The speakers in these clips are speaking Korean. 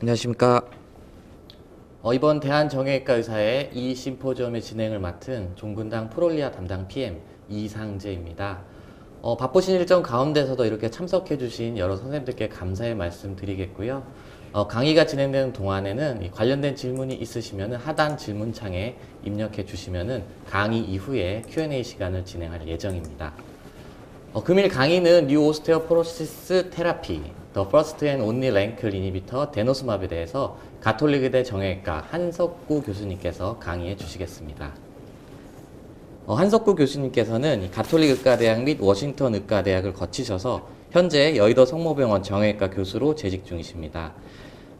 안녕하십니까. 이번 대한정형외과 의사의 이 심포지엄의 진행을 맡은 종근당 프롤리아 담당 PM 이상재입니다. 바쁘신 일정 가운데서도 이렇게 참석해주신 여러 선생님들께 감사의 말씀 드리겠고요. 강의가 진행되는 동안에는 이 관련된 질문이 있으시면 하단 질문창에 입력해 주시면 강의 이후에 Q&A 시간을 진행할 예정입니다. 금일 강의는 뉴 오스테오포로시스 테라피, The First and Only Rankle Inhibitor 데노스맙에 대해서 가톨릭의대 정형외과 한석구 교수님께서 강의해 주시겠습니다. 한석구 교수님께서는 가톨릭의과대학 및 워싱턴 의과대학을 거치셔서 현재 여의도 성모병원 정형외과 교수로 재직 중이십니다.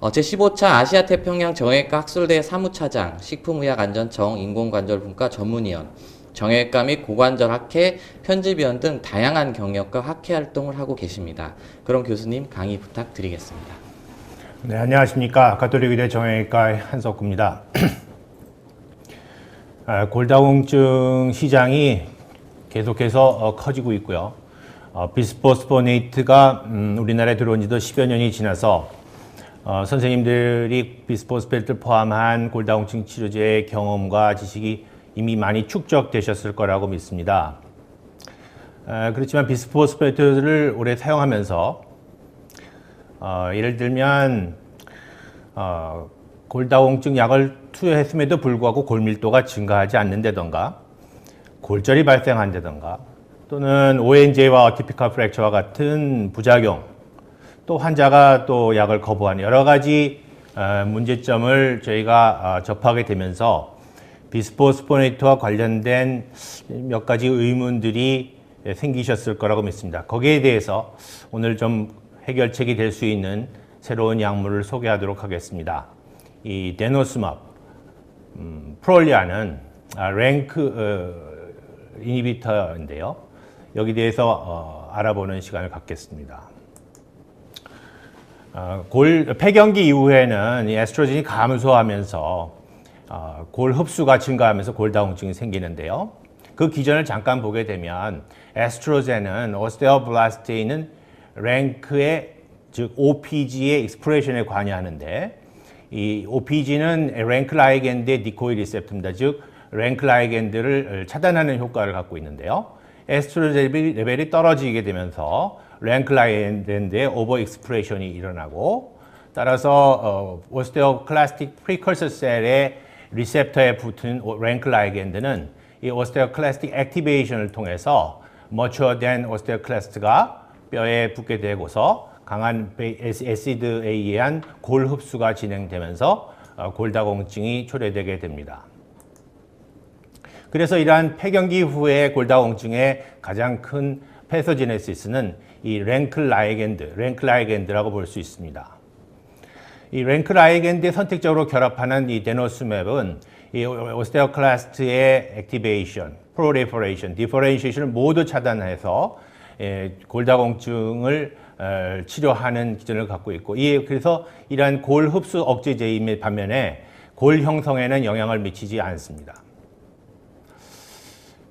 제15차 아시아태평양 정형외과 학술대 사무차장, 식품의학안전청 인공관절분과 전문위원, 정형외과 및 고관절학회, 편집위원 등 다양한 경력과 학회 활동을 하고 계십니다. 그럼 교수님 강의 부탁드리겠습니다. 네, 안녕하십니까. 가톨릭의대 정형외과의 한석구입니다. 골다공증 시장이 계속해서 커지고 있고요. 비스포스포네이트가 우리나라에 들어온 지도 10여 년이 지나서 선생님들이 비스포스페이트를 포함한 골다공증 치료제의 경험과 지식이 이미 많이 축적되셨을 거라고 믿습니다. 그렇지만 비스포스페이트를 오래 사용하면서 예를 들면 골다공증 약을 투여했음에도 불구하고 골밀도가 증가하지 않는다던가 골절이 발생한다던가 또는 ONJ와 어티피컬 프랙처와 같은 부작용, 또 환자가 또 약을 거부하는 여러 가지 문제점을 저희가 접하게 되면서 비스포스포네이트와 관련된 몇 가지 의문들이 생기셨을 거라고 믿습니다. 거기에 대해서 오늘 좀 해결책이 될 수 있는 새로운 약물을 소개하도록 하겠습니다. 이 데노스맙, 프롤리아는 랭크 이니비터인데요. 여기 대해서 알아보는 시간을 갖겠습니다. 폐경기 이후에는 이 에스트로겐이 감소하면서 골 흡수가 증가하면서 골다공증이 생기는데요. 그 기전을 잠깐 보게 되면 에스트로겐은 오스테오블라스트에 있는 랭크의 즉 OPG의 익스프레션에 관여하는데 이 OPG는 랭크 라이겐드의 디코이 리셉터입니다. 즉 랭크 라이겐드를 차단하는 효과를 갖고 있는데요. 에스트로겐 레벨이 떨어지게 되면서 랭크 라이겐드의 오버 익스프레션이 일어나고 따라서 오스테오클라스틱 프리커서 셀의 리셉터에 붙은 랭크 라이겐드는 이 오스테오클라스틱 액티베이션을 통해서 머추어된 오스테오클라스트가 뼈에 붙게 되고서 강한 애시드에 의한 골 흡수가 진행되면서 골다공증이 초래되게 됩니다. 그래서 이러한 폐경기 후의 골다공증의 가장 큰 패서제네시스는 이 랭크 라이겐드라고 볼 수 있습니다. 이 랭크 라이겐드에 선택적으로 결합하는 이 데노스맵은 이 오스테오클라스트의 액티베이션, 프롤리퍼레이션, 디퍼렌시에이션을 모두 차단해서 골다공증을 치료하는 기전을 갖고 있고, 그래서 이러한 골 흡수 억제제임의 반면에 골 형성에는 영향을 미치지 않습니다.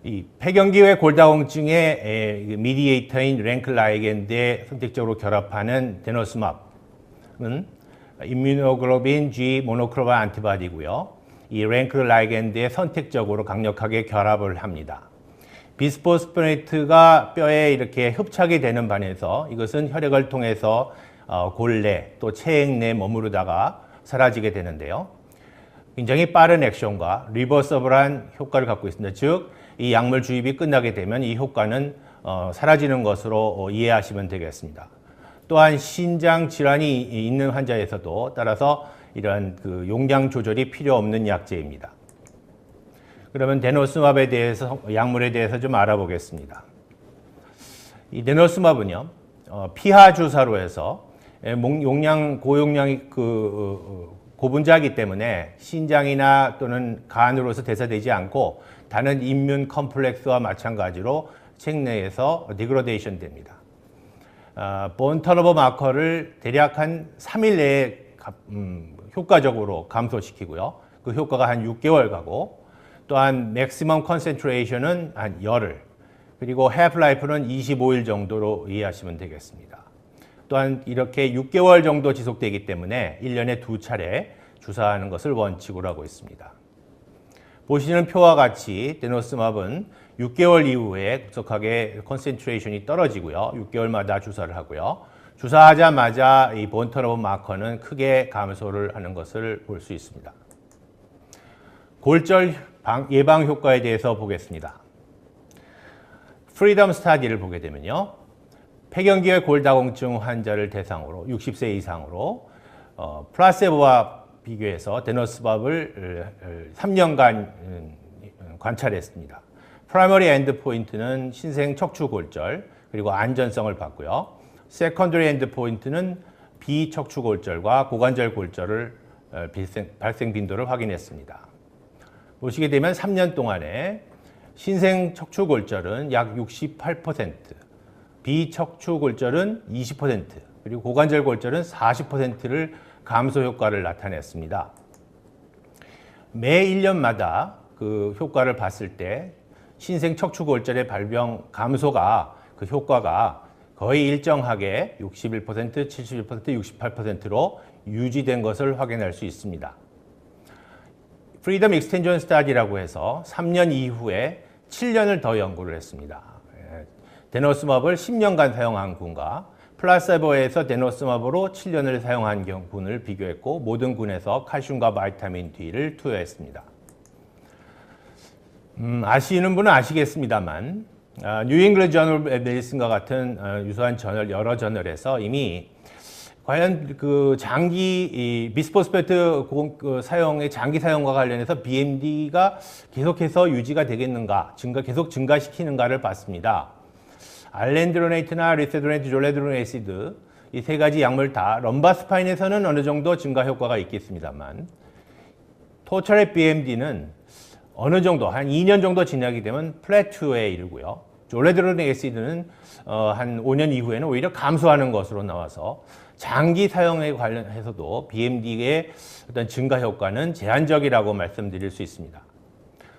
이 폐경기 후의 골다공증의 미디에이터인 랭크 라이겐드에 선택적으로 결합하는 데노스맙은 임뮤노글로빈 G 모노크로바 안티바디고요. 이 랭크 라이겐드에 선택적으로 강력하게 결합을 합니다. 비스포스포네이트가 뼈에 이렇게 흡착이 되는 반에서 이것은 혈액을 통해서 골내 또 체액 내에 머무르다가 사라지게 되는데요. 굉장히 빠른 액션과 리버서블한 효과를 갖고 있습니다. 즉, 이 약물 주입이 끝나게 되면 이 효과는 사라지는 것으로 이해하시면 되겠습니다. 또한 신장 질환이 있는 환자에서도 따라서 이러한 그 용량 조절이 필요 없는 약제입니다. 그러면 데노스맙에 대해서 약물에 대해서 좀 알아보겠습니다. 이 데노스맙은요, 피하 주사로 해서 용량 고용량이 고분자이기 때문에 신장이나 또는 간으로서 대사되지 않고 다른 임문 컴플렉스와 마찬가지로 체내에서 디그로데이션 됩니다. 본 턴오버 마커를 대략 한 3일 내에 효과적으로 감소시키고요. 그 효과가 한 6개월 가고 또한 맥시멈 컨센트레이션은 한 열흘, 그리고 해프라이프는 25일 정도로 이해하시면 되겠습니다. 또한 이렇게 6개월 정도 지속되기 때문에 1년에 2차례 주사하는 것을 원칙으로 하고 있습니다. 보시는 표와 같이 데노스맙은 6개월 이후에 급속하게 컨센트레이션이 떨어지고요. 6개월마다 주사를 하고요. 주사하자마자 이 본터너버 마커는 크게 감소를 하는 것을 볼 수 있습니다. 골절 예방 효과에 대해서 보겠습니다. 프리덤 스타디를 보게 되면요. 폐경기의 골다공증 환자를 대상으로 60세 이상으로 플라세보와 비교해서 데노스밥을 3년간 관찰했습니다. 프라이머리 엔드 포인트는 신생 척추 골절 그리고 안전성을 봤고요. 세컨더리 엔드 포인트는 비척추 골절과 고관절 골절을 발생 빈도를 확인했습니다. 보시게 되면 3년 동안에 신생 척추 골절은 약 68%, 비척추 골절은 20%, 그리고 고관절 골절은 40%를 감소 효과를 나타냈습니다. 매 1년마다 그 효과를 봤을 때 신생 척추 골절의 발병 감소가 그 효과가 거의 일정하게 61%, 71%, 68%로 유지된 것을 확인할 수 있습니다. 프리덤 익스텐션 스타디라고 해서 3년 이후에 7년을 더 연구를 했습니다. 데노스맙을 10년간 사용한 군과 플라세보에서 데노스맙으로 7년을 사용한 군을 비교했고 모든 군에서 칼슘과 바이타민 D를 투여했습니다. 아시는 분은 아시겠습니다만 뉴잉글랜드 저널 메디슨과 같은 유사한 저널 여러 저널에서 이미 과연 그 장기 비스포스페트 사용의 장기 사용과 관련해서 BMD가 계속해서 유지가 되겠는가, 계속 증가시키는가를 봤습니다. 알렌드로네이트나 리세도네이트, 졸레드로네이시드 이 세 가지 약물 다 럼바스파인에서는 어느 정도 증가 효과가 있겠습니다만 토철의 BMD는 어느 정도 한 2년 정도 지나게 되면 플래투에 이르고요. 졸레드로네이시드는 한 5년 이후에는 오히려 감소하는 것으로 나와서 장기 사용에 관련해서도 BMD의 어떤 증가 효과는 제한적이라고 말씀드릴 수 있습니다.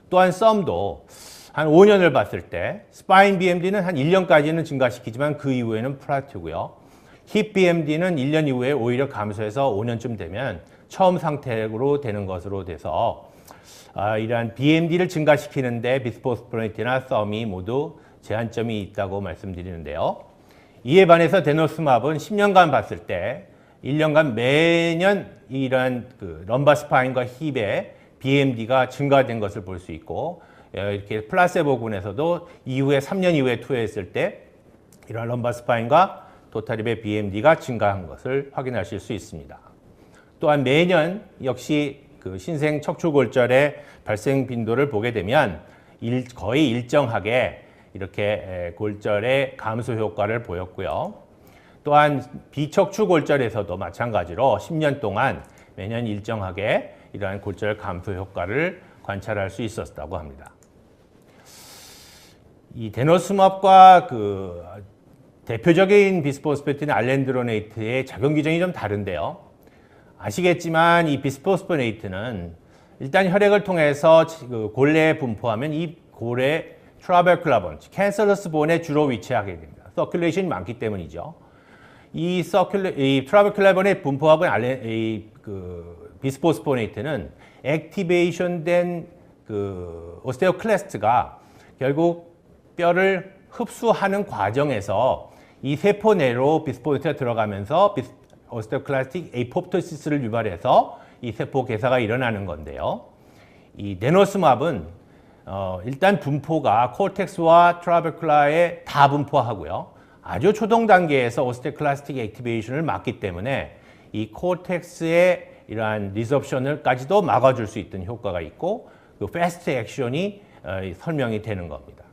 또한 썸도 한 5년을 봤을 때 스파인 BMD는 한 1년까지는 증가시키지만 그 이후에는 플라트고요. 힙 BMD는 1년 이후에 오히려 감소해서 5년쯤 되면 처음 상태로 되는 것으로 돼서 이러한 BMD를 증가시키는데 비스포스포네이트나 썸이 모두 제한점이 있다고 말씀드리는데요. 이에 반해서 데노스맙은 10년간 봤을 때 1년간 매년 이러한 럼바스파인과 힙의 BMD가 증가된 것을 볼 수 있고 이렇게 플라세보군에서도 이후에 3년 이후에 투여했을 때 이러한 럼바스파인과 도타립의 BMD가 증가한 것을 확인하실 수 있습니다. 또한 매년 역시 그 신생 척추골절의 발생 빈도를 보게 되면 거의 일정하게 이렇게 골절의 감소 효과를 보였고요. 또한 비척추 골절에서도 마찬가지로 10년 동안 매년 일정하게 이러한 골절 감소 효과를 관찰할 수 있었다고 합니다. 이 데노스맙과 그 대표적인 비스포스페트인 알렌드로네이트의 작용 규정이 좀 다른데요. 아시겠지만 이 비스포스포네이트는 일단 혈액을 통해서 골내에 분포하면 이 골에 트라베클라본, 캔서러스 본에 주로 위치하게 됩니다. 서큘레이션이 많기 때문이죠. 이 트라베클라본의 분포하고 비스포스포네이트는 액티베이션된 그 오스테오클레스트가 결국 뼈를 흡수하는 과정에서 이 세포 내로 비스포네이트가 들어가면서 오스테오클라스틱 에이포프토시스를 유발해서 이 세포 개사가 일어나는 건데요. 이 데노스맙은 일단 분포가 코르텍스와 트라베큘라에 다 분포하고요. 아주 초동 단계에서 오스테오클라스틱 액티베이션을 막기 때문에 이 코르텍스의 이러한 리섭션을까지도 막아줄 수 있는 효과가 있고 그 패스트 액션이 설명이 되는 겁니다.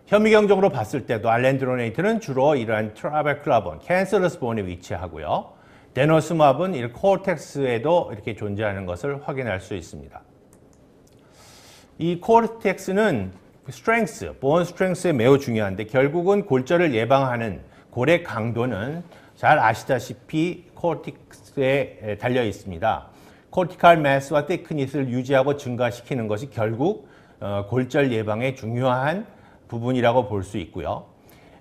현미경적으로 봤을 때도 알렌드로네이트는 주로 이러한 트라베클라본, 캔서러스 본에 위치하고요. 데노스맙은 이 코르텍스에도 이렇게 존재하는 것을 확인할 수 있습니다. 이 코르텍스는 스트렝스, 본 스트렝스에 매우 중요한데 결국은 골절을 예방하는 골의 강도는 잘 아시다시피 코르텍스에 달려 있습니다. 코르티칼 매스와 테크닛을 유지하고 증가시키는 것이 결국 골절 예방에 중요한 부분이라고 볼 수 있고요.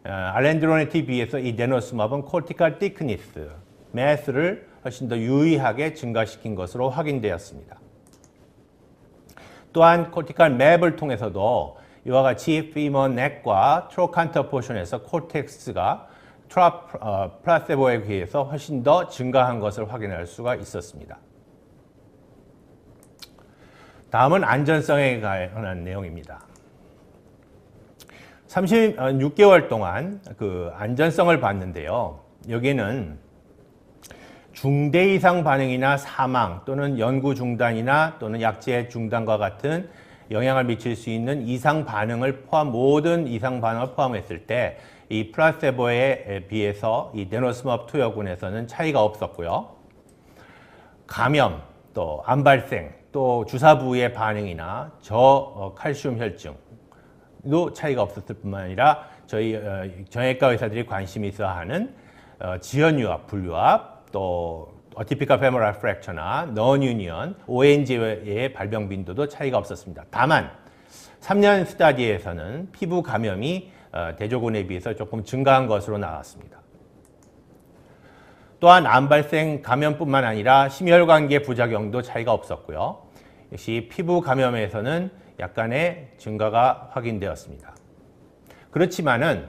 알렌드로네티에 비해서 이 데노스맙은 코르티칼 thickness, 매스를 훨씬 더 유의하게 증가시킨 것으로 확인되었습니다. 또한 코르티칼 맵을 통해서도 이와 같이 피머 넥과 트로칸터 포션에서 코텍스가 플라세보에 비해서 훨씬 더 증가한 것을 확인할 수가 있었습니다. 다음은 안전성에 관한 내용입니다. 36개월 동안 그 안전성을 봤는데요. 여기에는 중대 이상 반응이나 사망 또는 연구 중단이나 또는 약제 중단과 같은 영향을 미칠 수 있는 이상 반응을 모든 이상 반응을 포함했을 때 이 플라세보에 비해서 이 데노스맙 투여군에서는 차이가 없었고요. 감염, 또 암 발생, 또 주사 부위의 반응이나 저칼슘 혈증도 차이가 없었을 뿐만 아니라 저희 정형외과 의사들이 관심이 있어 하는 지연유압, 불유압, 또 어티피컬 페모럴 프랙처나 non-union, ONG의 발병 빈도도 차이가 없었습니다. 다만 3년 스터디에서는 피부 감염이 대조군에 비해서 조금 증가한 것으로 나왔습니다. 또한 암 발생 감염뿐만 아니라 심혈관계 부작용도 차이가 없었고요. 역시 피부 감염에서는 약간의 증가가 확인되었습니다. 그렇지만은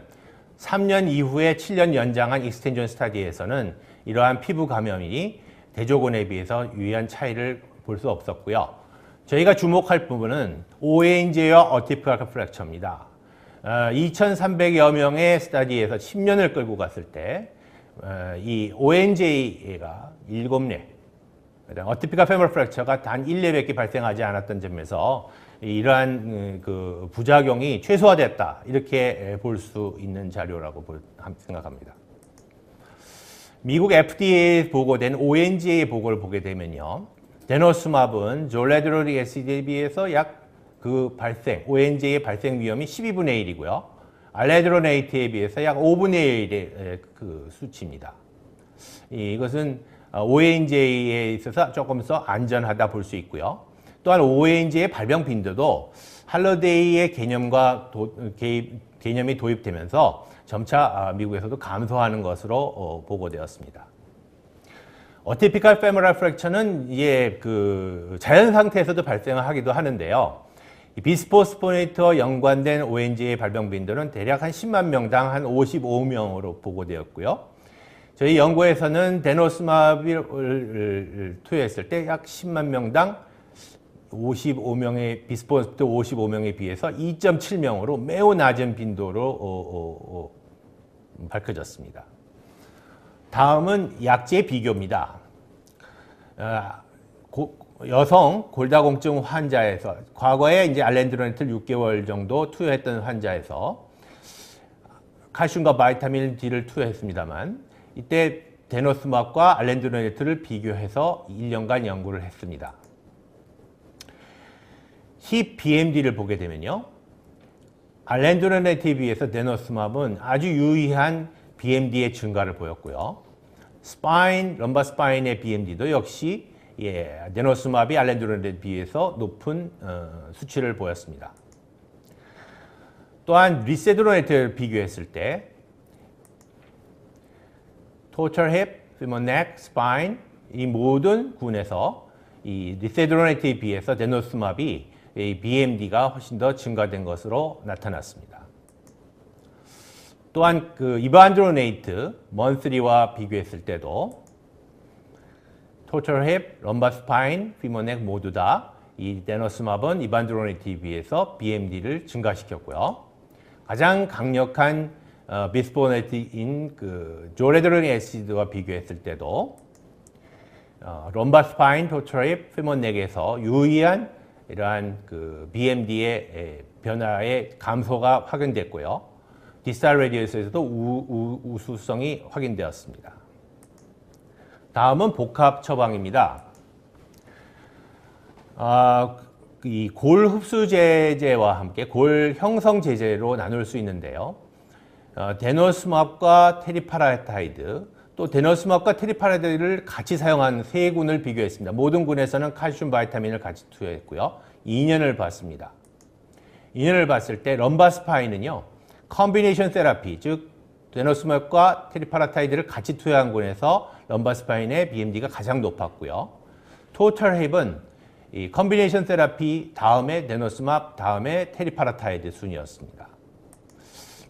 3년 이후에 7년 연장한 익스텐션 스터디에서는 이러한 피부 감염이 대조군에 비해서 유의한 차이를 볼 수 없었고요. 저희가 주목할 부분은 ONG와 어티피컬 프랙처입니다. 2,300여 명의 스터디에서 10년을 끌고 갔을 때 이 ONJ가 7례, 어티피컬 페모럴 프랙처가 단 1례밖에 발생하지 않았던 점에서 이러한 그 부작용이 최소화됐다, 이렇게 볼 수 있는 자료라고 생각합니다. 미국 FDA 보고된 ONGA 보고를 보게 되면요, 데노스맙은 졸레드로닉 애시드에 비해서 약 그 ONGA의 발생 위험이 12분의 1이고요. 알레드로네이트에 비해서 약 5분의 1의 그 수치입니다. 이것은 ONGA에 있어서 조금 더 안전하다 볼 수 있고요. 또한 ONGA의 발병 빈도도 할러데이의 개념이 도입되면서 점차 미국에서도 감소하는 것으로 보고되었습니다. 어티피컬 페모럴 프랙처는 이게 그 자연 상태에서도 발생하기도 하는데요. 비스포스포네이트와 연관된 ONG의 발병 빈도는 대략 한 10만 명당 한 55명으로 보고되었고요. 저희 연구에서는 데노스맙을 투여했을 때 약 10만 명당 55명의 비스포스포네이트 55명에 비해서 2.7명으로 매우 낮은 빈도로 밝혀졌습니다. 다음은 약제 비교입니다. 여성 골다공증 환자에서 과거에 이제 알렌드로네트를 6개월 정도 투여했던 환자에서 칼슘과 바이타민 D를 투여했습니다만 이때 데노스맙과 알렌드로네트를 비교해서 1년간 연구를 했습니다. 힙 BMD를 보게 되면요, 알렌드로네트에 비해서 데노스맙은 아주 유의한 BMD의 증가를 보였고요. 럼버 스파인의 BMD도 역시 데노스맙이 알렌드로네트에 비해서 높은 수치를 보였습니다. 또한 리세드로네트를 비교했을 때 total hip, femur neck, spine 이 모든 군에서 이 리세드로네트에 비해서 데노스맙이 BMD가 훨씬 더 증가된 것으로 나타났습니다. 또한 그 이반드로네이트 먼스리와 비교했을 때도 토탈 힙, 럼바 스파인, 피모넥 모두 다 이 데노스맙은 이반드로네이트에 비해서 BMD를 증가시켰고요. 가장 강력한 비스포네트인 그 조레드로닉 애시드와 비교했을 때도 럼바 스파인, 토탈 힙, 피모넥에서 유의한 이러한 그 BMD의 변화의 감소가 확인됐고요. 디스탈 레디어스에서도 우수성이 확인되었습니다. 다음은 복합 처방입니다. 이 골 흡수 제제와 함께 골 형성 제제로 나눌 수 있는데요. 데노스맙과 테리파라타이드, 또 데노스맙과 테리파라타이드를 같이 사용한 세 군을 비교했습니다. 모든 군에서는 칼슘 바이타민을 같이 투여했고요. 2년을 봤습니다. 2년을 봤을 때 럼바스파인은요, 컨비네이션 세라피, 즉 데노스맙과 테리파라타이드를 같이 투여한 군에서 럼바스파인의 BMD가 가장 높았고요. 토털 힙은 이 컨비네이션 세라피 다음에 데노스맙, 다음에 테리파라타이드 순이었습니다.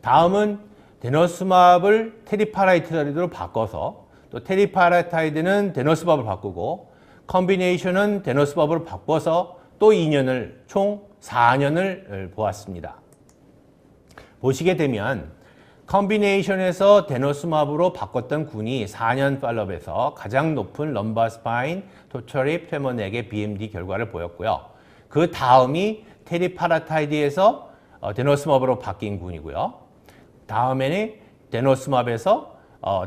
다음은 데노스맙을 테리파라타이드로 바꿔서 또 테리파라타이드는 데노스맙을 바꾸고 컨비네이션은 데노스맙으로 바꿔서 또 2년을 총 4년을 보았습니다. 보시게 되면 컨비네이션에서 데노스맙으로 바꿨던 군이 4년 팔롭에서 가장 높은 럼바스파인, 토처립, 페머넥의 BMD 결과를 보였고요. 그 다음이 테리파라타이드에서 데노스맙으로 바뀐 군이고요. 다음에는 데노스맙에서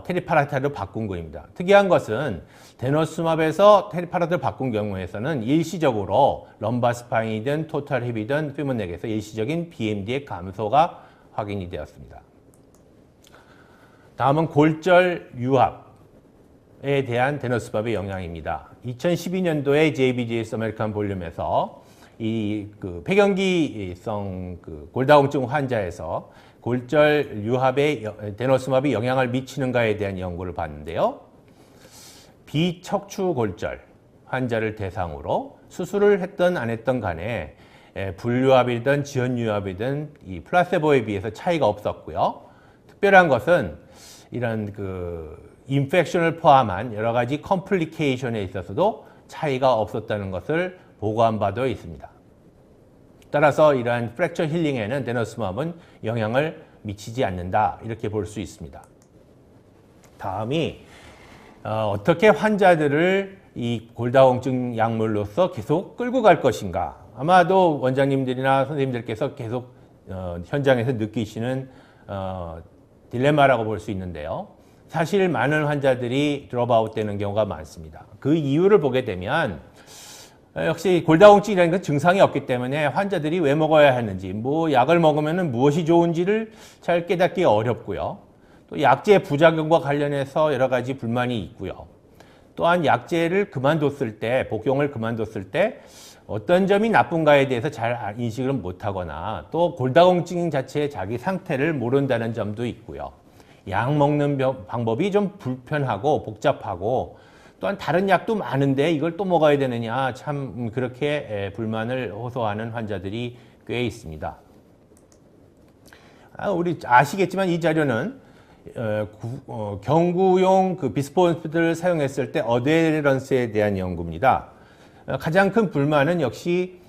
테리파라타이드로 바꾼 군입니다. 특이한 것은 데노스맙에서 테리파라타이드로 바꾼 경우에서는 일시적으로 럼바스파인이든 토탈힙이든 페머넥에서 일시적인 BMD의 감소가 확인이 되었습니다. 다음은 골절 유합에 대한 데노스맙의 영향입니다. 2012년도에 JBJS 아메리칸 볼륨에서 이 폐경기성 골다공증 환자에서 골절 유합에 데노스맙이 영향을 미치는가에 대한 연구를 봤는데요. 비척추 골절 환자를 대상으로 수술을 했던 안 했던 간에 불유합이든 지연유합이든 이 플라세보에 비해서 차이가 없었고요. 특별한 것은 이런 인펙션을 포함한 여러 가지 컴플리케이션에 있어서도 차이가 없었다는 것을 보고한 바도 있습니다. 따라서 이러한 프랙처 힐링에는 데노스맙은 영향을 미치지 않는다 이렇게 볼 수 있습니다. 다음이 어떻게 환자들을 이 골다공증 약물로서 계속 끌고 갈 것인가. 아마도 원장님들이나 선생님들께서 계속 현장에서 느끼시는 딜레마라고 볼 수 있는데요. 사실 많은 환자들이 드롭아웃 되는 경우가 많습니다. 그 이유를 보게 되면 역시 골다공증이라는 건 증상이 없기 때문에 환자들이 왜 먹어야 하는지, 약을 먹으면 무엇이 좋은지를 잘 깨닫기 어렵고요. 또 약제 부작용과 관련해서 여러 가지 불만이 있고요. 또한 약제를 그만뒀을 때, 복용을 그만뒀을 때 어떤 점이 나쁜가에 대해서 잘 인식을 못하거나 또 골다공증 자체의 자기 상태를 모른다는 점도 있고요. 약 먹는 방법이 좀 불편하고 복잡하고 또한 다른 약도 많은데 이걸 또 먹어야 되느냐, 참 그렇게 불만을 호소하는 환자들이 꽤 있습니다. 우리 아시겠지만 이 자료는 경구용 비스포스를 사용했을 때 어데런스에 대한 연구입니다. 가장 큰 불만은 역시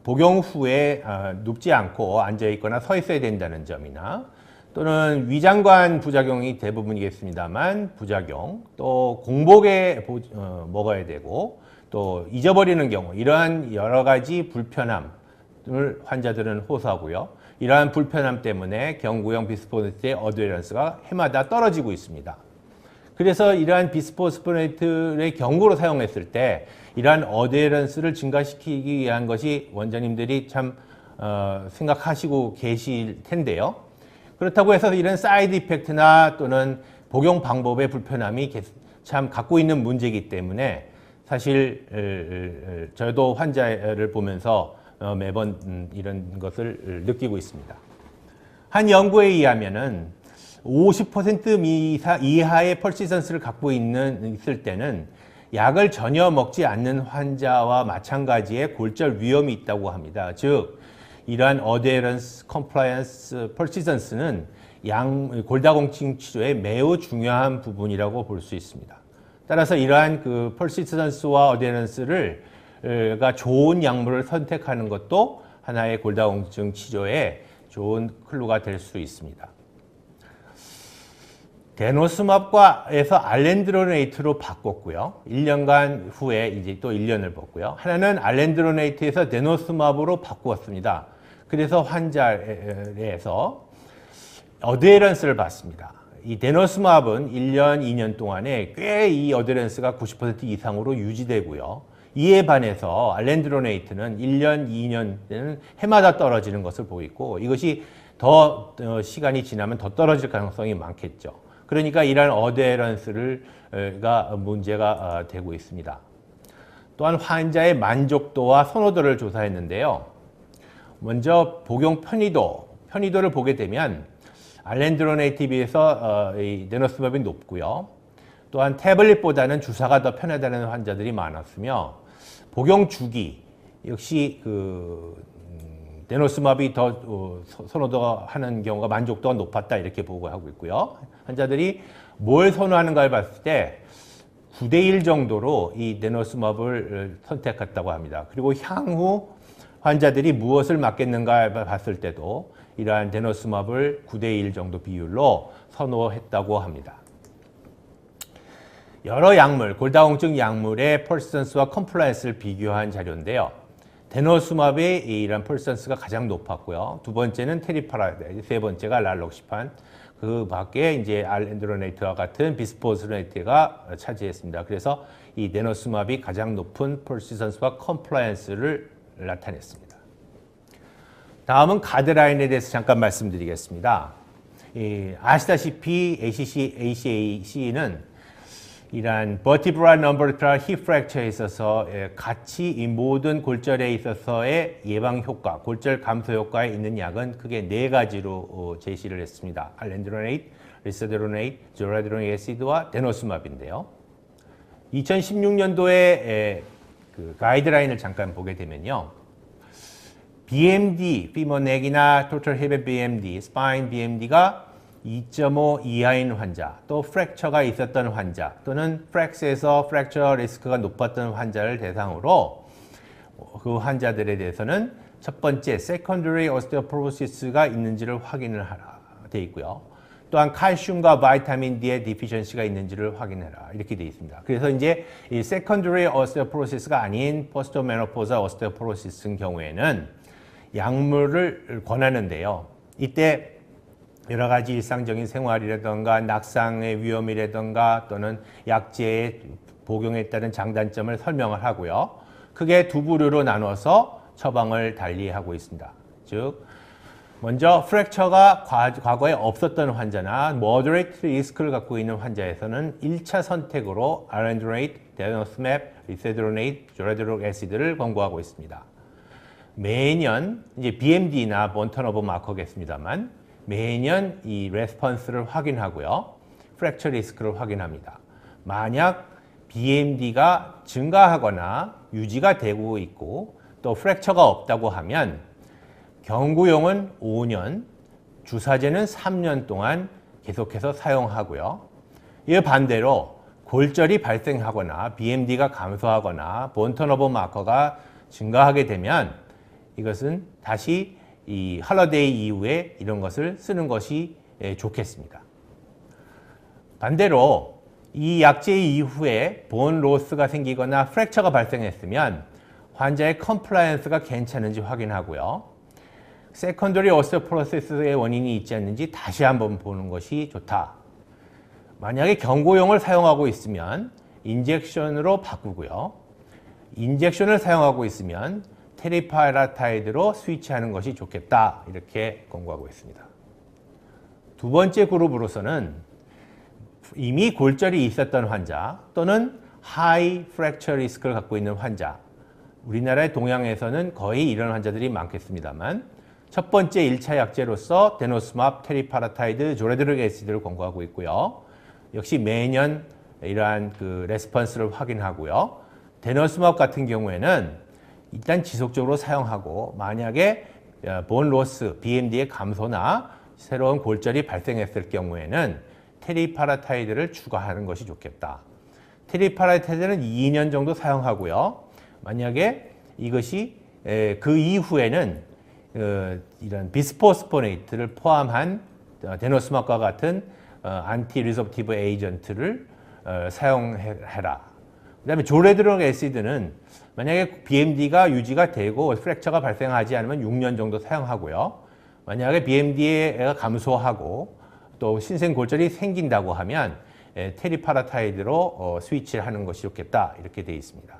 복용 후에 눕지 않고 앉아 있거나 서 있어야 된다는 점이나 또는 위장관 부작용이 대부분이겠습니다만 부작용, 또 공복에 먹어야 되고 또 잊어버리는 경우, 이러한 여러 가지 불편함을 환자들은 호소하고요. 이러한 불편함 때문에 경구용 비스포스의 어드헤런스가 해마다 떨어지고 있습니다. 그래서 이러한 비스포스포네이트의 경구로 사용했을 때 이러한 어드헤런스를 증가시키기 위한 것이 원장님들이 참 생각하시고 계실 텐데요. 그렇다고 해서 이런 사이드 이펙트나 또는 복용 방법의 불편함이 참 갖고 있는 문제이기 때문에 사실 저도 환자를 보면서 매번 이런 것을 느끼고 있습니다. 한 연구에 의하면은 50% 이하의 퍼시스턴스를 갖고 있을 때는 약을 전혀 먹지 않는 환자와 마찬가지의 골절 위험이 있다고 합니다. 즉 이러한 어데런스, 컴플라이언스, 퍼시스턴스는 골다공증 치료의 매우 중요한 부분이라고 볼 수 있습니다. 따라서 이러한 퍼시스턴스와 어데런스가 좋은 약물을 선택하는 것도 하나의 골다공증 치료에 좋은 클루가 될 수 있습니다. 데노스맙과에서 알렌드로네이트로 바꿨고요. 1년간 후에 이제 또 1년을 봤고요. 하나는 알렌드로네이트에서 데노스맙으로 바꾸었습니다. 그래서 환자에서 어드헤런스를 봤습니다. 이 데노스맙은 1년, 2년 동안에 꽤 이 어드헤런스가 90% 이상으로 유지되고요. 이에 반해서 알렌드로네이트는 1년, 2년에는 해마다 떨어지는 것을 보이고 이것이 더 시간이 지나면 더 떨어질 가능성이 많겠죠. 그러니까 이러한 어드헤런스가 문제가 되고 있습니다. 또한 환자의 만족도와 선호도를 조사했는데요. 먼저 복용 편의도, 편의도를 보게 되면 알렌드로네이트에 비해서 이 데노스맙이 높고요. 또한 태블릿보다는 주사가 더 편하다는 환자들이 많았으며 복용 주기 역시 데노스맙이 더 선호도하는 경우가 만족도가 높았다 이렇게 보고하고 있고요. 환자들이 뭘 선호하는가를 봤을 때 9대1 정도로 이 데노스맙을 선택했다고 합니다. 그리고 향후 환자들이 무엇을 맞겠는가 봤을 때도 이러한 데노스맙을 9대1 정도 비율로 선호했다고 합니다. 여러 약물, 골다공증 약물의 퍼시스턴스와 컴플라이언스를 비교한 자료인데요. 데노스맙의 이런 퍼시스턴스가 가장 높았고요. 두 번째는 테리파라타이드, 세 번째가 랄록시판, 그 밖에 이제 알렌드로네이트와 같은 비스포스네이트가 차지했습니다. 그래서 이 데노스맙이 가장 높은 퍼시스턴스와 컴플라이언스를 나타냈습니다. 다음은 가드라인에 대해서 잠깐 말씀드리겠습니다. 아시다시피 ACAC는 이러한 vertebral numbilical hip fracture에 있어서 같이 이 모든 골절에 있어서의 예방 효과, 골절 감소 효과에 있는 약은 크게 네 가지로 제시를 했습니다. 알렌드로네이트, 리세드로네이트, 조라드로닉 애시드와 데노스맙인데요. 2016년도에 그 가이드라인을 잠깐 보게 되면요. BMD, 피머넥이나 토탈 힙의 BMD, 스파인 BMD가 2.5 이하인 환자, 또 프랙처가 있었던 환자, 또는 프랙스에서 프랙처 리스크가 높았던 환자를 대상으로 그 환자들에 대해서는 첫 번째, secondary osteoporosis가 있는지를 확인을 하라 되어 있고요. 또한 칼슘과 바이타민 D의 디피션시가 있는지를 확인해라 이렇게 되어 있습니다. 그래서 이제 이 secondary osteoporosis가 아닌 post-menopause osteoporosis 경우에는 약물을 권하는데요. 이때 여러 가지 일상적인 생활이라든가 낙상의 위험이라든가 또는 약제의 복용에 따른 장단점을 설명을 하고요. 크게 두 부류로 나눠서 처방을 달리하고 있습니다. 즉 먼저 프랙처가 과거에 없었던 환자나 moderate 리스크를 갖고 있는 환자에서는 1차 선택으로 알렌드로네이트, 데노스맵, 리세드로네이트, 조라드로닉 애시드를 권고하고 있습니다. 매년 이제 BMD나 본턴오버 마커겠습니다만 매년 이 레스폰스를 확인하고요. 프랙처 리스크를 확인합니다. 만약 BMD가 증가하거나 유지가 되고 있고 또 프랙처가 없다고 하면 경구용은 5년, 주사제는 3년 동안 계속해서 사용하고요. 이에 반대로 골절이 발생하거나 BMD가 감소하거나 본턴오버 마커가 증가하게 되면 이것은 다시 이 할러데이 이후에 이런 것을 쓰는 것이 좋겠습니다. 반대로 이 약제 이후에 본 로스가 생기거나 프랙처가 발생했으면 환자의 컴플라이언스가 괜찮은지 확인하고요. 세컨더리 오스테오포로시스의 원인이 있지 않는지 다시 한번 보는 것이 좋다. 만약에 경고용을 사용하고 있으면 인젝션으로 바꾸고요. 인젝션을 사용하고 있으면 테리파라타이드로 스위치하는 것이 좋겠다 이렇게 권고하고 있습니다. 두 번째 그룹으로서는 이미 골절이 있었던 환자 또는 하이 프랙처 리스크를 갖고 있는 환자, 우리나라의 동양에서는 거의 이런 환자들이 많겠습니다만 첫 번째 1차 약제로서 데노스맙, 테리파라타이드, 조라드로닉 애시드를 권고하고 있고요. 역시 매년 이러한 그 레스폰스를 확인하고요. 데노스맙 같은 경우에는 일단 지속적으로 사용하고 만약에 본 로스, BMD의 감소나 새로운 골절이 발생했을 경우에는 테리파라타이드를 추가하는 것이 좋겠다. 테리파라타이드는 2년 정도 사용하고요. 만약에 이것이 그 이후에는 이런 비스포스포네이트를 포함한 데노스맙과 같은 안티 리소프티브 에이전트를 사용해라. 그 다음에 조라드로닉 애시드는 만약에 BMD가 유지가 되고 프랙처가 발생하지 않으면 6년 정도 사용하고요. 만약에 BMD가 감소하고 또 신생골절이 생긴다고 하면 테리파라타이드로 스위치를 하는 것이 좋겠다 이렇게 되어 있습니다.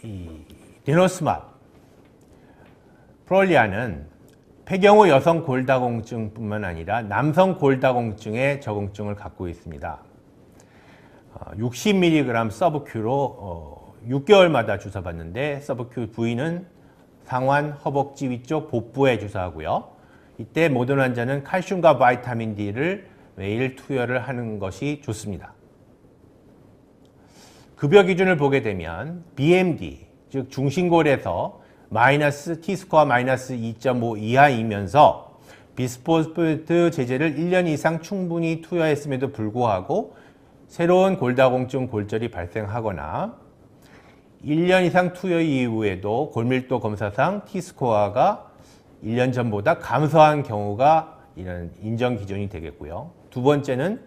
이 데노스맙, 프롤리아는 폐경후 여성 골다공증뿐만 아니라 남성 골다공증의 적응증을 갖고 있습니다. 60mg 서브큐로 6개월마다 주사받는데 서브큐 부위는 상완 허벅지 위쪽 복부에 주사하고요. 이때 모든 환자는 칼슘과 바이타민 D를 매일 투여를 하는 것이 좋습니다. 급여 기준을 보게 되면 BMD, 즉 중심골에서 마이너스 T스코어 마이너스 2.5 이하이면서 비스포스포네트 제제를 1년 이상 충분히 투여했음에도 불구하고 새로운 골다공증 골절이 발생하거나 1년 이상 투여 이후에도 골밀도 검사상 T스코어가 1년 전보다 감소한 경우가 이런 인정 기준이 되겠고요. 두 번째는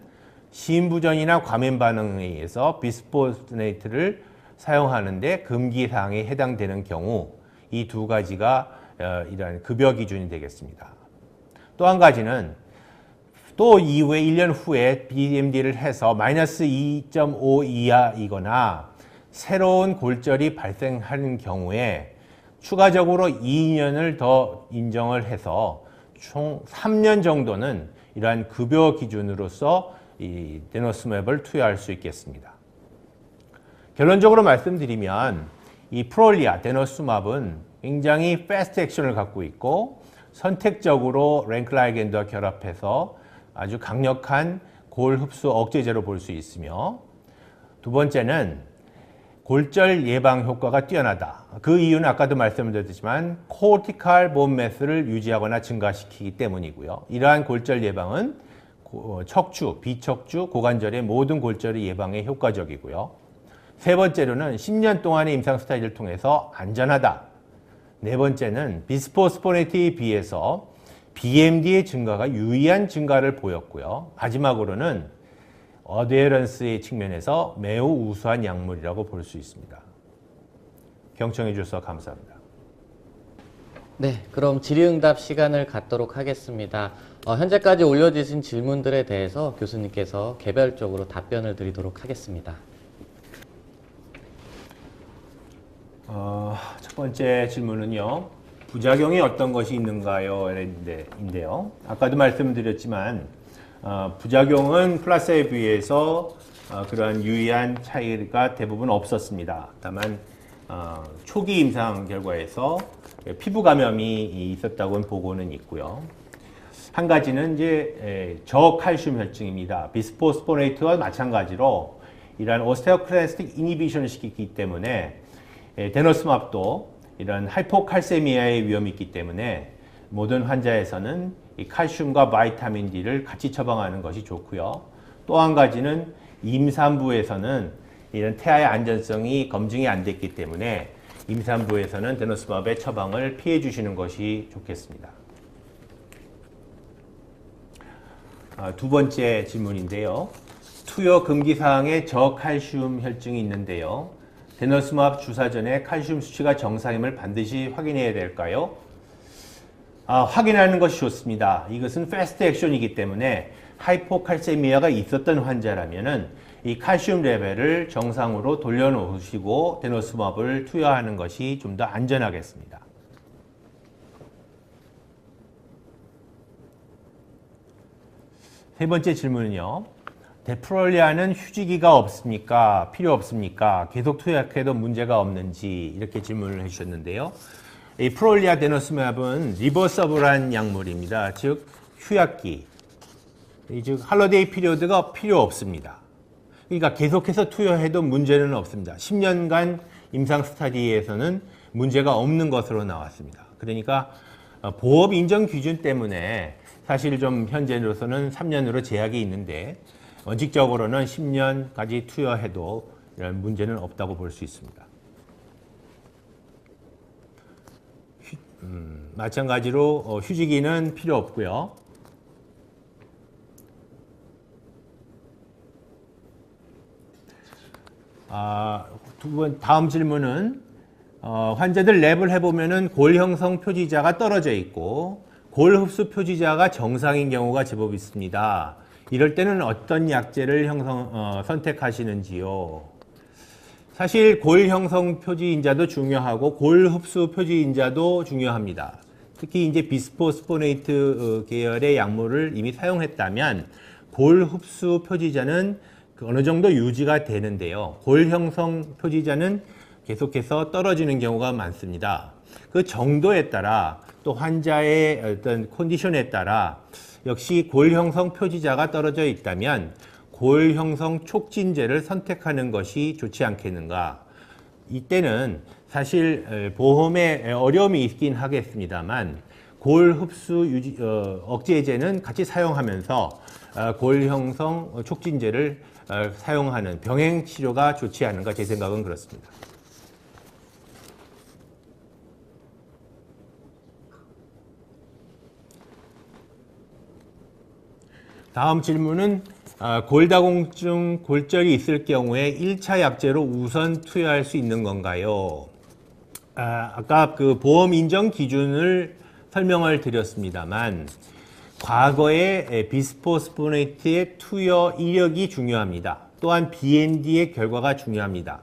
심부전이나 과민 반응에 의해서 비스포스포네이트를 사용하는데 금기 사항에 해당되는 경우 이 두 가지가 이러한 급여 기준이 되겠습니다. 또 한 가지는 또 이후에 1년 후에 BMD를 해서 마이너스 2.5 이하이거나 새로운 골절이 발생하는 경우에 추가적으로 2년을 더 인정을 해서 총 3년 정도는 이러한 급여 기준으로서 이 데노스맵을 투여할 수 있겠습니다. 결론적으로 말씀드리면 이 프롤리아 데노스맵은 굉장히 패스트 액션을 갖고 있고 선택적으로 랭클라이겐드와 결합해서 아주 강력한 골 흡수 억제제로 볼 수 있으며, 두 번째는 골절 예방 효과가 뛰어나다. 그 이유는 아까도 말씀드렸지만 코르티칼 본 매스를 유지하거나 증가시키기 때문이고요. 이러한 골절 예방은 척추, 비척추, 고관절의 모든 골절의 예방에 효과적이고요. 세 번째로는 10년 동안의 임상 스타디를 통해서 안전하다. 네 번째는 비스포스포네트에 비해서 BMD의 증가가 유의한 증가를 보였고요. 마지막으로는 어드헤런스의 측면에서 매우 우수한 약물이라고 볼 수 있습니다. 경청해 주셔서 감사합니다. 네, 그럼 질의응답 시간을 갖도록 하겠습니다. 현재까지 올려주신 질문들에 대해서 교수님께서 개별적으로 답변을 드리도록 하겠습니다. 첫 번째 질문은요. 부작용이 어떤 것이 있는가요? 인데요. 아까도 말씀드렸지만 부작용은 플라세보에 비해서 그러한 유의한 차이가 대부분 없었습니다. 다만 초기 임상 결과에서 피부 감염이 있었다고는 보고는 있고요. 한 가지는 이제 저칼슘 혈증입니다. 비스포스포네이트와 마찬가지로 이러한 오스테오클라스틱 이니비션을 시키기 때문에 데노스맵도 이런 하이포칼세미아의 위험이 있기 때문에 모든 환자에서는 이 칼슘과 바이타민 D를 같이 처방하는 것이 좋고요. 또 한 가지는 임산부에서는 이런 태아의 안전성이 검증이 안 됐기 때문에 임산부에서는 데노스맵의 처방을 피해 주시는 것이 좋겠습니다. 두 번째 질문인데요. 투여 금기 사항에 저칼슘 혈증이 있는데요. 데노스맵 주사 전에 칼슘 수치가 정상임을 반드시 확인해야 될까요? 확인하는 것이 좋습니다. 이것은 패스트 액션이기 때문에 하이포칼세미아가 있었던 환자라면은 이 칼슘 레벨을 정상으로 돌려놓으시고 데노스맵을 투여하는 것이 좀 더 안전하겠습니다. 세 번째 질문은요. 데프롤리아는 휴지기가 없습니까? 필요 없습니까? 계속 투약해도 문제가 없는지 이렇게 질문을 해주셨는데요. 이 프롤리아 데노스맵은 리버서블한 약물입니다. 즉 휴약기, 즉 할로데이 피리어드가 필요 없습니다. 그러니까 계속해서 투여해도 문제는 없습니다. 10년간 임상 스타디에서는 문제가 없는 것으로 나왔습니다. 그러니까 보험 인정 기준 때문에 사실 좀 현재로서는 3년으로 제약이 있는데 원칙적으로는 10년까지 투여해도 이런 문제는 없다고 볼 수 있습니다. 마찬가지로 휴지기는 필요 없고요. 다음 질문은 환자들 랩을 해보면은 골 형성 표지자가 떨어져 있고 골 흡수 표지자가 정상인 경우가 제법 있습니다. 이럴 때는 어떤 약제를 선택하시는지요? 사실 골 형성 표지인자도 중요하고 골 흡수 표지인자도 중요합니다. 특히 이제 비스포스포네이트 계열의 약물을 이미 사용했다면 골 흡수 표지자는 어느 정도 유지가 되는데요. 골 형성 표지자는 계속해서 떨어지는 경우가 많습니다. 그 정도에 따라 또 환자의 어떤 컨디션에 따라 역시 골 형성 표지자가 떨어져 있다면 골 형성 촉진제를 선택하는 것이 좋지 않겠는가. 이때는 사실 보험에 어려움이 있긴 하겠습니다만 골 흡수 억제제는 같이 사용하면서 골 형성 촉진제를 사용하는 병행 치료가 좋지 않은가, 제 생각은 그렇습니다. 다음 질문은 골다공증 골절이 있을 경우에 1차 약제로 우선 투여할 수 있는 건가요? 아까 그 보험 인정 기준을 설명을 드렸습니다만 과거에 비스포스포네이트의 투여 이력이 중요합니다. 또한 BND의 결과가 중요합니다.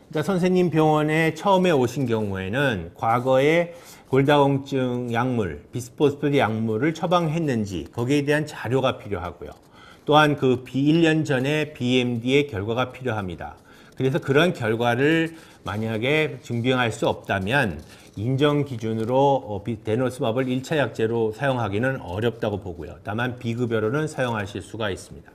그러니까 선생님 병원에 처음에 오신 경우에는 과거에 골다공증 약물, 비스포스포네이트 약물을 처방했는지 거기에 대한 자료가 필요하고요. 또한 그 1년 전에 BMD의 결과가 필요합니다. 그래서 그런 결과를 만약에 증빙할 수 없다면 인정 기준으로 데노스맙을 1차 약제로 사용하기는 어렵다고 보고요. 다만 비급여로는 사용하실 수가 있습니다.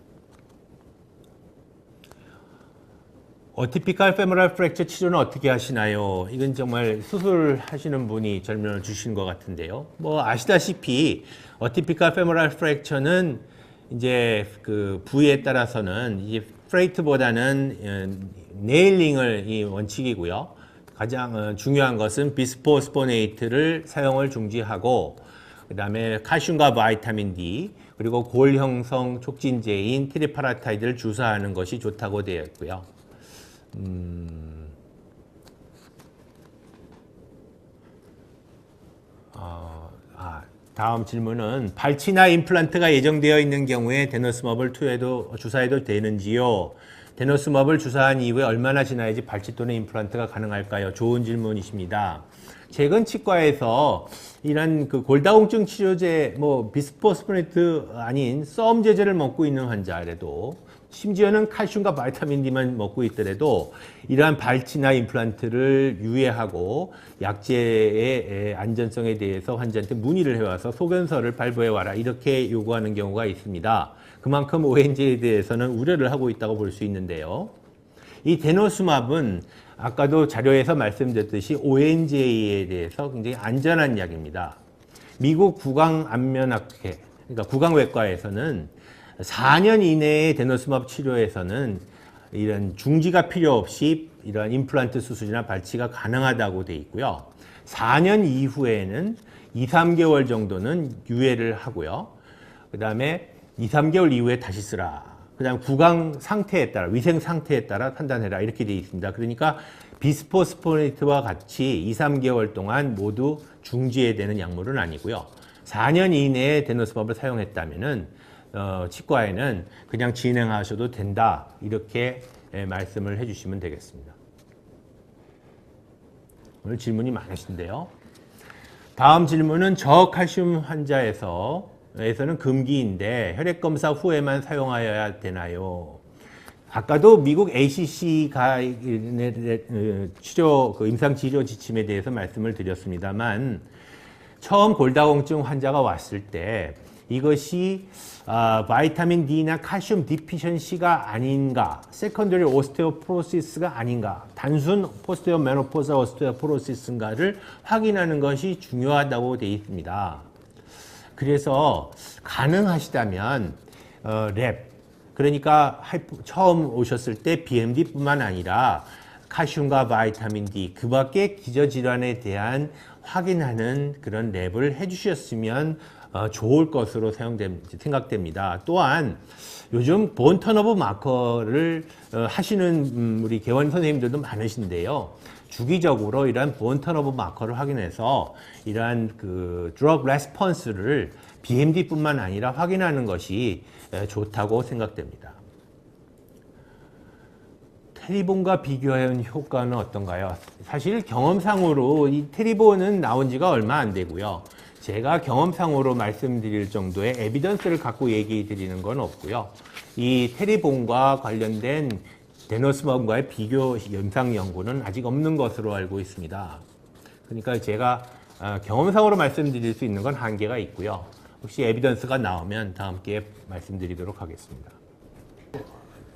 어티피칼 페모럴 프랙처 치료는 어떻게 하시나요? 이건 정말 수술하시는 분이 설명을 주신 것 같은데요. 뭐 아시다시피 어티피칼 페모럴 프랙처는 이제 그 부위에 따라서는 이제 프레이트보다는 네일링을 이 원칙이고요. 가장 중요한 것은 비스포스포네이트를 사용을 중지하고 그다음에 칼슘과 바이타민 D 그리고 골 형성 촉진제인 트리파라타이드를 주사하는 것이 좋다고 되어 있고요. 다음 질문은 발치나 임플란트가 예정되어 있는 경우에 데노스맙을 주사해도 되는지요? 데노스맙을 주사한 이후에 얼마나 지나야지 발치 또는 임플란트가 가능할까요? 좋은 질문이십니다. 최근 치과에서 이런 그 골다공증 치료제, 비스포스포네이트 아닌 썸 제제를 먹고 있는 환자라도 심지어는 칼슘과 바이타민 D만 먹고 있더라도 이러한 발치나 임플란트를 유예하고 약제의 안전성에 대해서 환자한테 문의를 해와서 소견서를 발부해와라 이렇게 요구하는 경우가 있습니다. 그만큼 ONJ에 대해서는 우려를 하고 있다고 볼 수 있는데요. 이 데노스맙은 아까도 자료에서 말씀드렸듯이 ONJ에 대해서 굉장히 안전한 약입니다. 미국 구강안면학회, 그러니까 구강외과에서는 4년 이내의 데노스맙 치료에서는 이런 중지가 필요 없이 이런 임플란트 수술이나 발치가 가능하다고 돼 있고요. 4년 이후에는 2, 3개월 정도는 유예를 하고요. 그 다음에 2, 3개월 이후에 다시 쓰라. 그 다음 구강 상태에 따라, 위생 상태에 따라 판단해라. 이렇게 돼 있습니다. 그러니까 비스포스포네이트와 같이 2, 3개월 동안 모두 중지해야 되는 약물은 아니고요. 4년 이내에 데노스맙을 사용했다면은 치과에는 그냥 진행하셔도 된다. 이렇게 말씀을 해주시면 되겠습니다. 오늘 질문이 많으신데요. 다음 질문은 저칼슘 환자에서는 금기인데 혈액검사 후에만 사용하여야 되나요? 아까도 미국 ACC 치료 임상 치료 지침에 대해서 말씀을 드렸습니다만 처음 골다공증 환자가 왔을 때 이것이 바이타민 D나 칼슘 디피션시가 아닌가, 세컨더리 오스테오포로시스가 아닌가, 단순 포스테오 메노포자 오스테오포로시스인가를 확인하는 것이 중요하다고 되어 있습니다. 그래서 가능하시다면 랩, 그러니까 처음 오셨을 때 BMD뿐만 아니라 칼슘과 바이타민 D, 그 밖에 기저질환에 대한 확인하는 그런 랩을 해주셨으면 좋을 것으로 생각됩니다. 또한 요즘 본 턴오버 마커를 하시는 우리 개원 선생님들도 많으신데요. 주기적으로 이러한 본 턴오버 마커를 확인해서 이러한 그 드럭 레스폰스를 BMD뿐만 아니라 확인하는 것이 좋다고 생각됩니다. 테리본과 비교한 효과는 어떤가요? 사실 경험상으로 이 테리본은 나온 지가 얼마 안 되고요. 제가 경험상으로 말씀드릴 정도의 에비던스를 갖고 얘기 드리는 건 없고요. 이 테리본과 관련된 데노스맙과의 비교 임상 연구는 아직 없는 것으로 알고 있습니다. 그러니까 제가 경험상으로 말씀드릴 수 있는 건 한계가 있고요. 혹시 에비던스가 나오면 다음 기회에 말씀드리도록 하겠습니다.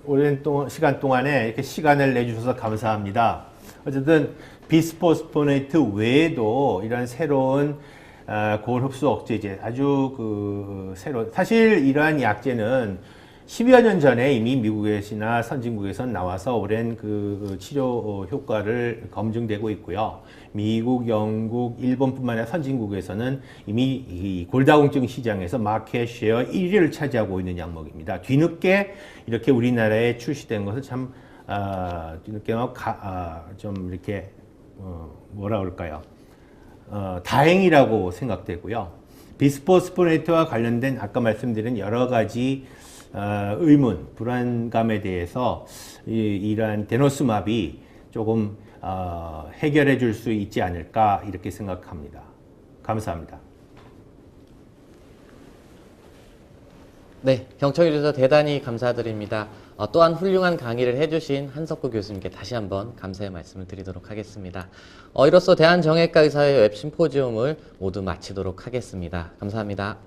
오랜 시간 동안에 이렇게 시간을 내주셔서 감사합니다. 어쨌든 비스포스포네이트 외에도 이런 새로운 고흡수 억제제, 아주 새로운, 사실 이러한 약제는 10여 년 전에 이미 미국에서나 선진국에서 나와서 오랜 치료 효과를 검증되고 있고요. 미국, 영국, 일본뿐만 아니라 선진국에서는 이미 이 골다공증 시장에서 마켓 쉐어 1위를 차지하고 있는 약목입니다. 뒤늦게 이렇게 우리나라에 출시된 것은 참 뒤늦게 좀 이렇게 뭐라 그럴까요? 다행이라고 생각되고요. 비스포스포네이트와 관련된 아까 말씀드린 여러 가지 의문, 불안감에 대해서 이러한 데노스맙이 조금 해결해 줄 수 있지 않을까 이렇게 생각합니다. 감사합니다. 네, 경청해 주셔서 대단히 감사드립니다. 또한 훌륭한 강의를 해주신 한석구 교수님께 다시 한번 감사의 말씀을 드리도록 하겠습니다. 이로써 대한정형외과 의사회 웹 심포지움을 모두 마치도록 하겠습니다. 감사합니다.